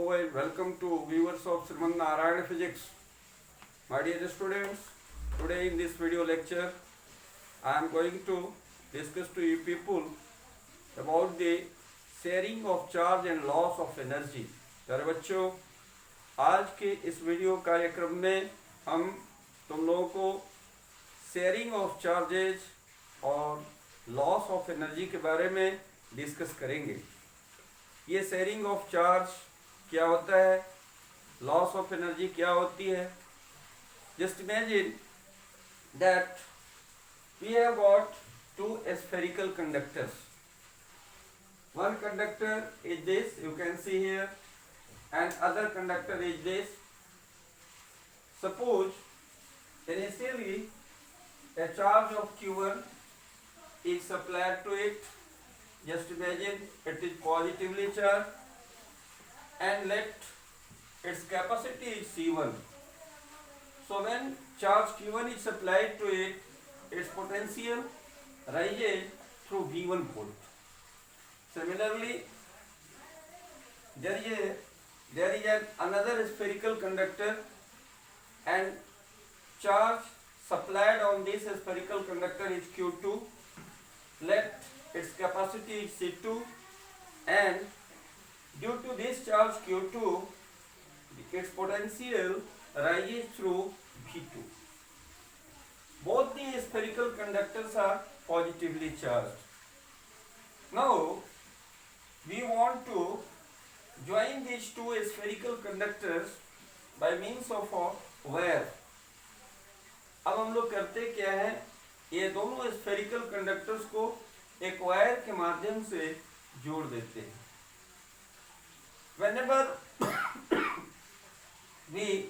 and welcome to viewers of Sriman Narayan Physics. My dear students, today in this video lecture, I am going to discuss to you people about the sharing of charge and loss of energy. प्यारे बच्चों, आज के इस video कार्यक्रम में हम तुम लोगों को शेयरिंग ऑफ चार्जेज और लॉस ऑफ एनर्जी के बारे में डिस्कस करेंगे। ये शेयरिंग ऑफ चार्ज क्या होता है, लॉस ऑफ एनर्जी क्या होती है। Just imagine that we have got two spherical conductors. One conductor is this, you can see here, and other conductor is this. Suppose initially a charge of Q1 is supplied to it. Just imagine it is positively charged and let its capacity is C1. So when charge Q1 is supplied to it, its potential rises through V1 volt. Similarly, there is another spherical conductor and charge supplied on this spherical conductor is Q2. Let its capacity is C2, and due to this charge Q2, its potential rises through V2. Both the spherical conductors are positively charged. Now we want to join these two spherical conductors by means of a wire. अब हम लोग करते क्या है, ये दोनों spherical conductors को एक वायर के माध्यम से जोड़ देते हैं। Whenever we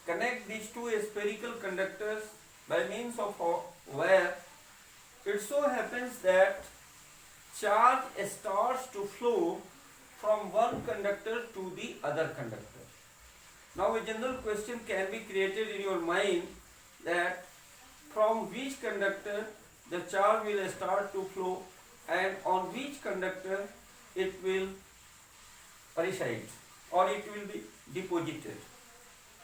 connect these two spherical conductors by means of a wire, it so happens that charge starts to flow from one conductor to the other conductor. Now a general question can be created in your mind that from which conductor the charge will start to flow and on which conductor it will reside or it will be deposited.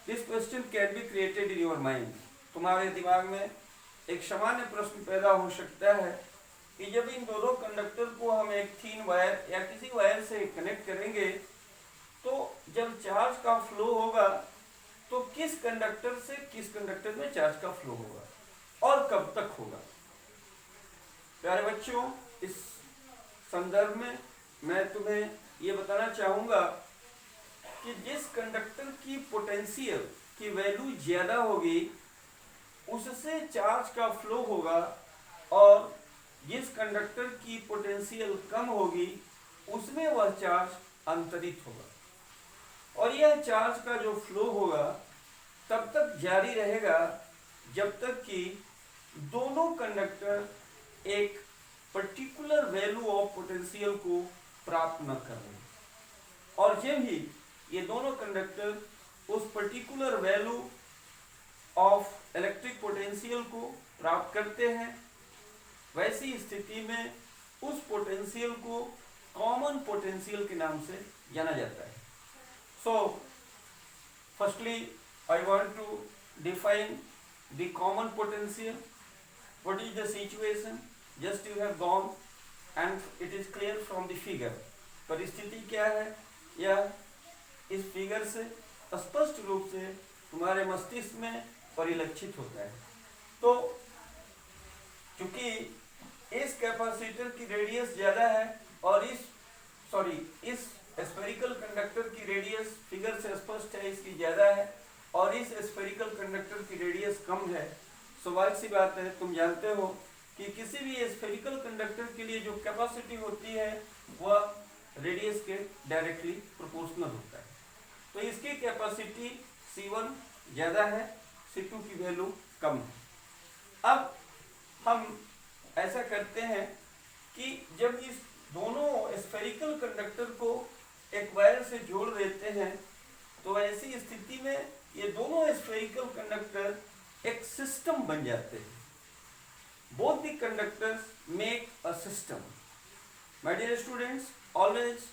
This question can be created in your mind. तुम्हारे दिमाग में एक सामान्य प्रश्न पैदा हो सकता है कि जब इन दोनों कंडक्टर को हम एक थीन वायर या किसी वायर से कनेक्ट करेंगे तो जब चार्ज का फ्लो होगा तो किस कंडक्टर से किस कंडक्टर में चार्ज का फ्लो होगा और कब तक होगा। प्यारे बच्चों, इस संदर्भ में मैं तुम्हें ये बताना चाहूँगा कि जिस कंडक्टर की पोटेंशियल की वैल्यू ज़्यादा होगी उससे चार्ज का फ्लो होगा और जिस कंडक्टर की पोटेंशियल कम होगी उसमें वह चार्ज अंतरित होगा और यह चार्ज का जो फ्लो होगा तब तक जारी रहेगा जब तक कि दोनों कंडक्टर एक पर्टिकुलर वैल्यू ऑफ पोटेंशियल को प्राप्त न कर लें और जब ही ये दोनों कंडक्टर उस particular value of electric potential को प्राप्त करते हैं, वैसी स्थिति में उस पोटेंशियल को कॉमन पोटेंशियल के नाम से जाना जाता है। So firstly I want to define the common potential. What is the situation? Just you have gone and it is clear from the figure. परिस्थिति क्या है यह इस फिगर से स्पष्ट रूप से तुम्हारे मस्तिष्क में परिलक्षित होता है। तो चूंकि इस कैपेसिटर की रेडियस ज़्यादा है और इस स्फेरिकल कंडक्टर की रेडियस फिगर से स्पष्ट है इसकी ज़्यादा है और इस स्फेरिकल कंडक्टर की रेडियस कम है। स्वाभाविक सी बात है, तुम जानते हो कि किसी भी स्फेरिकल कंडक्टर के लिए जो कैपेसिटी होती है वह रेडियस के डायरेक्टली प्रोपोर्शनल होता है। तो इसकी कैपेसिटी C1 ज़्यादा है, C2 की वैल्यू कम है। अब हम ऐसा करते हैं कि जब इस दोनों स्फेरिकल कंडक्टर को एक वायर से जोड़ देते हैं तो ऐसी स्थिति में ये दोनों स्फेरिकल कंडक्टर एक सिस्टम बन जाते हैं। Both the conductors make a system. My dear students, always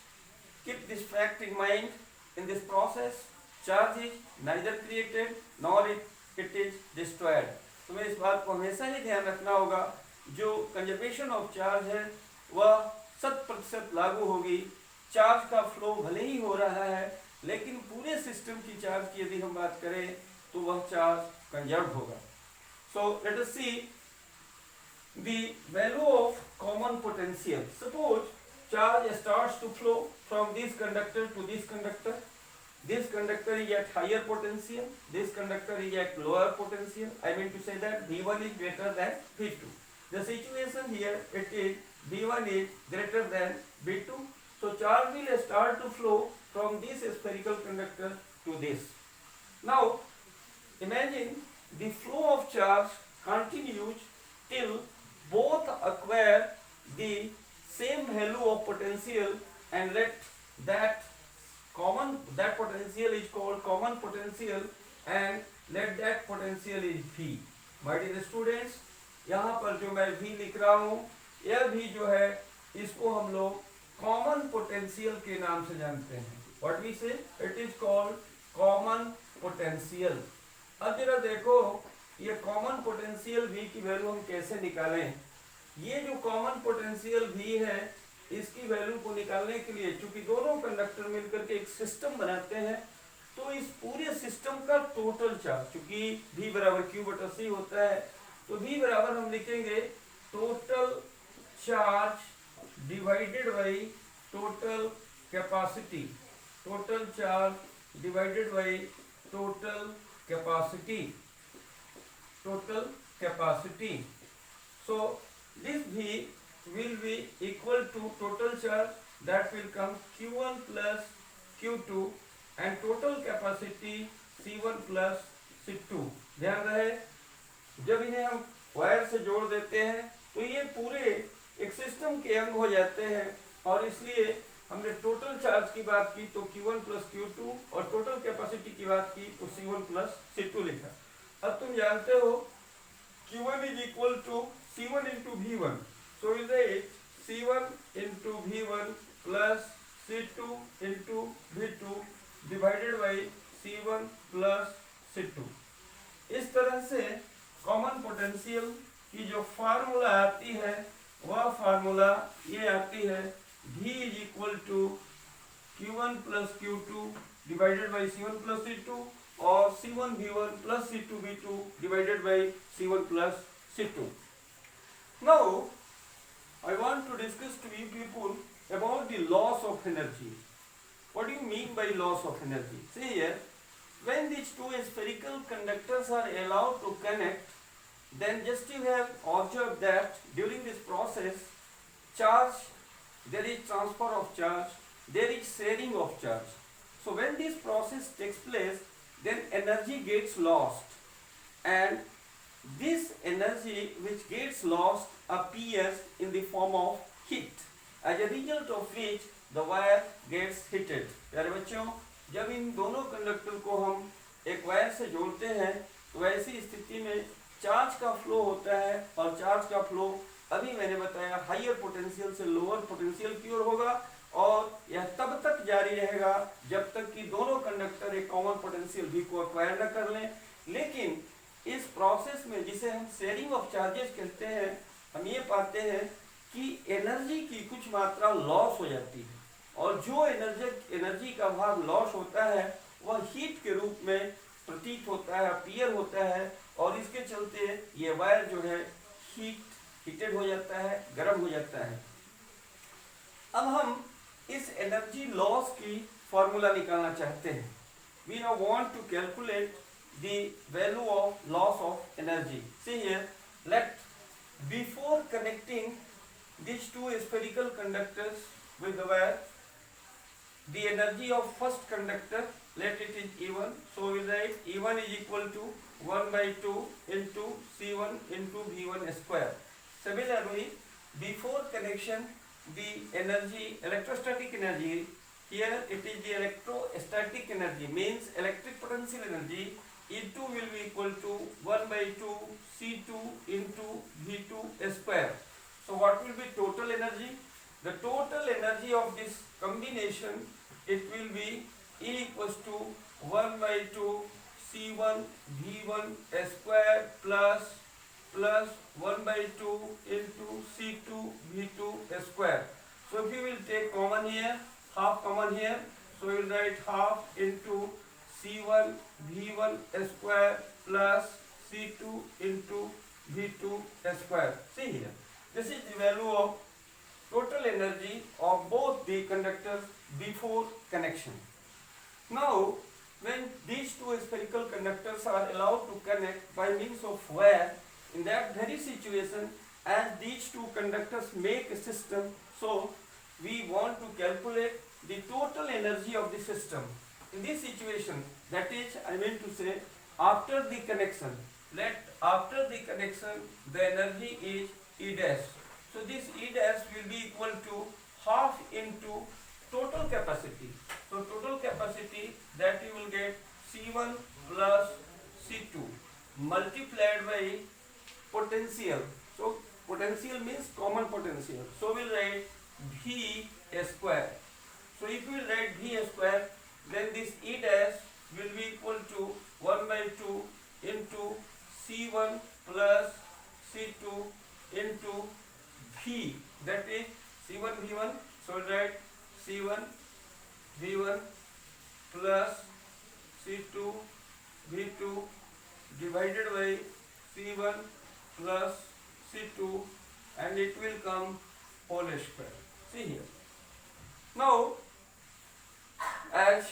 keep this fact in mind in this process charge is neither created nor it is destroyed. तुम्हें इस बात को हमेशा ही ध्यान रखना होगा, जो कंजर्वेशन ऑफ चार्ज है वह 100% लागू होगी। चार्ज का फ्लो भले ही हो रहा है, लेकिन पूरे सिस्टम की चार्ज की यदि हम बात करें तो वह चार्ज कंजर्व होगा। So let us see the value of common potential. Suppose charge starts to flow from this conductor to this conductor. This conductor is at higher potential, this conductor is at lower potential. I mean to say that V1 is greater than V2. The situation here, it is V1 is greater than V2. So charge will start to flow from this spherical conductor to this. Now imagine the flow of charge continues till both acquire the same value of potential, and let that potential is called common potential, and let that potential is V. My dear students, यहाँ पर जो मैं V लिख रहा हूँ, यह भी जो है इसको हम लोग common potential के नाम से जानते हैं। What we say? It is called common potential. अब जरा देखो ये कॉमन पोटेंशियल V की वैल्यू हम कैसे निकालें। ये जो कॉमन पोटेंशियल V है, इसकी वैल्यू को निकालने के लिए चूंकि दोनों कंडक्टर मिलकर के एक सिस्टम बनाते हैं, तो इस पूरे सिस्टम का टोटल चार्ज, चूंकि V बराबर Q/C होता है, तो V बराबर हम लिखेंगे total charge divided by total capacity. Total charge divided by total capacity. Total capacity. So this V will be equal to total charge, that will come Q1 plus Q2, and total capacity C1 plus C2. ध्यान रहे, जब इन्हें हम wire से जोड़ देते हैं तो ये पूरे एक सिस्टम के अंग हो जाते हैं, और इसलिए हमने टोटल चार्ज की बात की तो Q1 plus Q2 और टोटल कैपेसिटी की बात की तो C1 plus C2 लिखा। अब तुम जानते हो Q1 is equal to C1 into V1. So we write C1 into V1 plus C2 into V2 divided by C1 plus C2. इस तरह से कॉमन पोटेंशियल की जो फार्मूला आती है वह फार्मूला ये आती है, V is equal to Q1 plus Q2 divided by C1 plus C2, और C1 V1 plus C2 V2 divided by C1 plus C2. Now I want to discuss to you people about the loss of energy. What do you mean by loss of energy? See here, when these two spherical conductors are allowed to connect, then just you have observed that during this process, charge, there is transfer of charge, there is sharing of charge. So when this process takes place, then energy gets lost, and this energy which gets lost appears in the form of heat, as a result of which the wire gets heated. प्यारे बच्चों, जब इन दोनों conductor को हम एक wire से जोड़ते हैं तो ऐसी स्थिति में चार्ज का फ्लो होता है, और चार्ज का फ्लो अभी मैंने बताया हाइयर पोटेंशियल से लोअर पोटेंशियल की ओर होगा, और यह तब तक जारी रहेगा जब तक कि दोनों कंडक्टर एक कॉमन पोटेंशियल V को एक्वायर न कर लें। लेकिन इस प्रोसेस में, जिसे हम शेयरिंग ऑफ चार्जेस कहते हैं, हम ये पाते हैं कि एनर्जी की कुछ मात्रा लॉस हो जाती है, और जो एनर्जी का भाग लॉस होता है वह हीट के रूप में प्रतीत होता है, अपीयर होता है, और इसके चलते ये वायर जो है हीटेड हो जाता है, गर्म हो जाता है। अब हम इस एनर्जी लॉस की फॉर्मूला निकालना चाहते हैं। We now want to calculate the value of loss of energy. See here, let before connecting these two spherical conductors with the wire, the energy of first conductor, let it is E1. So we write E1 is equal to 1 by 2 into C1 into V1 square. Similarly, before connection, the energy, electrostatic energy, here it is the electrostatic energy, means electric potential energy, E2 will be equal to 1 by 2 C2 into V2 square. So what will be total energy? The total energy of this combination, it will be E equals to 1 by 2 C1 V1 square plus 1 by 2 into C2 V2 square. So if you will take common here, half common here, so you will write half into C1 V1 square plus C2 into V2 square. See here, this is the value of total energy of both the conductors before connection. Now, when these two spherical conductors are allowed to connect by means of wire, in that very situation, as these two conductors make a system, so we want to calculate the total energy of the system. In this situation, that is, I mean to say, after the connection, after the connection, the energy is E dash. So this E dash will be equal to half into total capacity. So total capacity, that you will get C1 plus C2 multiplied by potential. So potential means common potential. So we'll write V square. So if we write V square, then this E dash will be equal to 1 by 2 into C1 plus C2 into V, that is C1 V1. So we'll write C1 V1 plus C2 V2 divided by C1 plus C2, and it will come whole square. See here. Now, as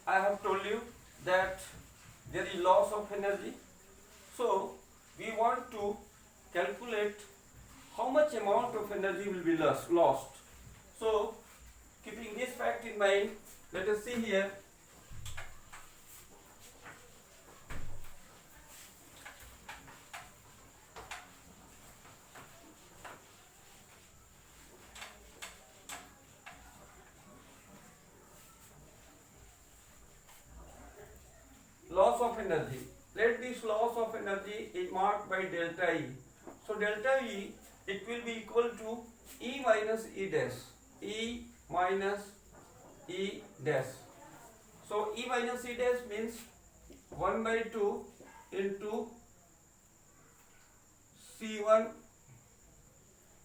I have told you that there is loss of energy, so we want to calculate how much amount of energy will be lost. So, keeping this fact in mind, let us see here. Loss of energy. Let this loss of energy is marked by delta E. So delta E, it will be equal to E minus E dash. E minus E dash. So E minus E dash means 1 by 2 into C1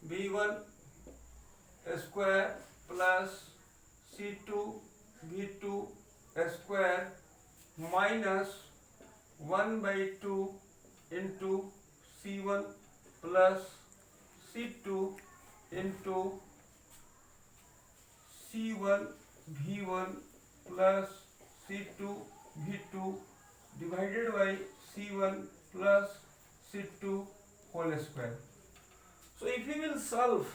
V1 square plus C2 V2 square minus 1 by 2 into C1 plus C2 into C1 V1 plus C2 V2 divided by C1 plus C2 whole square. So if you will solve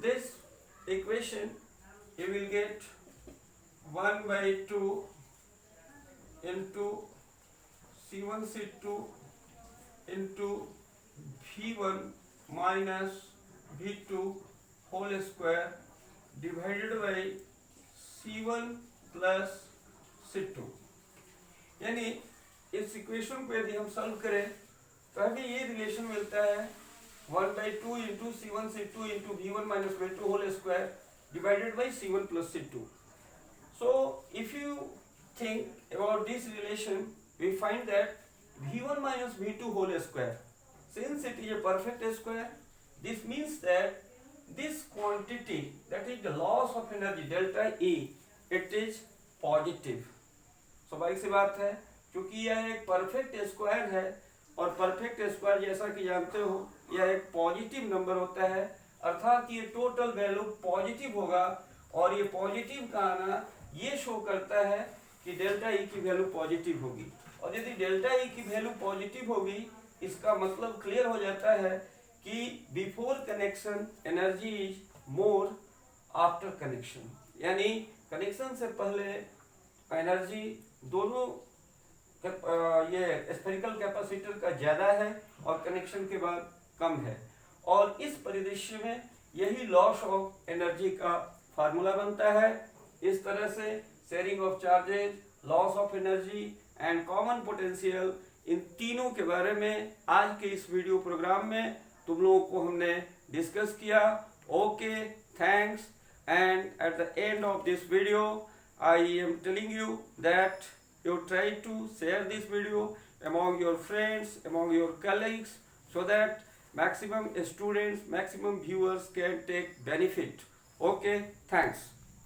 this equation, you will get 1 by 2 into C1 C2 into V1 minus V2 whole square divided by C1 plus C2. यानी इस equation को यदि हम solve करें तो हमें ये relation मिलता है 1 by 2 into C1 C2 into V1 minus V2 whole square divided by C1 plus C2. So if you think about this relation, we find that V1 minus V2 whole square, since it is a perfect square, this means that this quantity, that is the loss of energy delta E, it is positive. स्वाभाविक सी बात है, क्योंकि यह एक perfect square है और perfect square जैसा कि जानते हो यह एक पॉजिटिव नंबर होता है, अर्थात ये टोटल वैल्यू पॉजिटिव होगा और ये पॉजिटिव का आना ये शो करता है कि डेल्टा ई की वैल्यू पॉजिटिव होगी। और यदि डेल्टा ई की वैल्यू पॉजिटिव होगी, इसका मतलब क्लियर हो जाता है कि before connection energy is more after connection, यानी कनेक्शन से पहले एनर्जी दोनों ये स्फेरिकल कैपेसिटर का ज्यादा है और कनेक्शन के बाद कम है। और इस परिदृश्य में यही लॉस ऑफ एनर्जी का फार्मूला बनता है। इस तरह से sharing of charges, loss of energy and common potential, इन तीनों के बारे में आज के इस वीडियो प्रोग्राम में तुम लोगों को हमने डिस्कस किया। Okay, thanks, and at the end of this video I am telling you that you try to share this video among your friends, among your colleagues, so that maximum students, maximum viewers can take benefit. Okay, thanks.